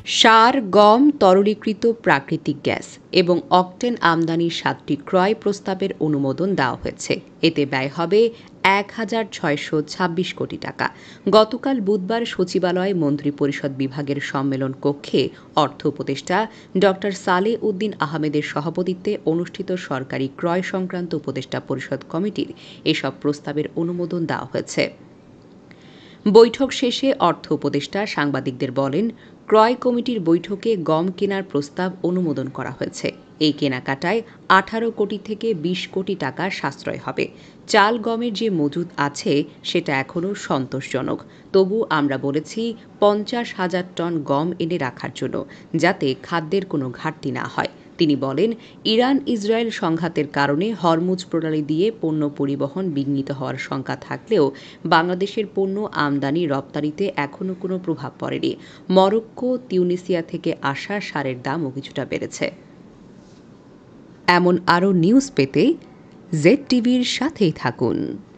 সার, গম, তরলীকৃত প্রাকৃতিক গ্যাস এবং অকটেন আমদানির ৭টি ক্রয় প্রস্তাবের অনুমোদন দেওয়া হয়েছে। এতে ব্যয় হবে ১,৬২৬ কোটি টাকা। গতকাল বুধবার সচিবালয় মন্ত্রিপরিষদ বিভাগের সম্মেলন কক্ষে অর্থ উপদেষ্টা ড সালেহ উদ্দিন আহমেদের সভাপতিত্বে অনুষ্ঠিত সরকারি ক্রয় সংক্রান্ত উপদেষ্টা পরিষদ কমিটির এসব প্রস্তাবের অনুমোদন দেওয়া হয়েছে। বৈঠক শেষে অর্থ উপদেষ্টা সাংবাদিকদের বলেন, ক্রয় কমিটির বৈঠকে গম কেনার প্রস্তাব অনুমোদন করা হয়েছে। এই কেনাকাটায় ১৮ কোটি থেকে ২০ কোটি টাকা সাশ্রয় হবে। চাল গমের যে মজুদ আছে সেটা এখনও সন্তোষজনক। তবু আমরা বলেছি ৫০,০০০ টন গম এনে রাখার জন্য, যাতে খাদ্যের কোনো ঘাটতি না হয়। তিনি বলেন, ইরান ইসরায়েল সংঘাতের কারণে হরমুজ প্রণালী দিয়ে পণ্য পরিবহন বিঘ্নিত হওয়ার শঙ্কা থাকলেও বাংলাদেশের পণ্য আমদানি রপ্তানিতে এখনও কোনো প্রভাব পড়েনি। মরক্কো, তিউনিসিয়া থেকে আসা সারের দামও কিছুটা বেড়েছে। এমন আরও নিউজ পেতে জেড টিভির সাথেই থাকুন।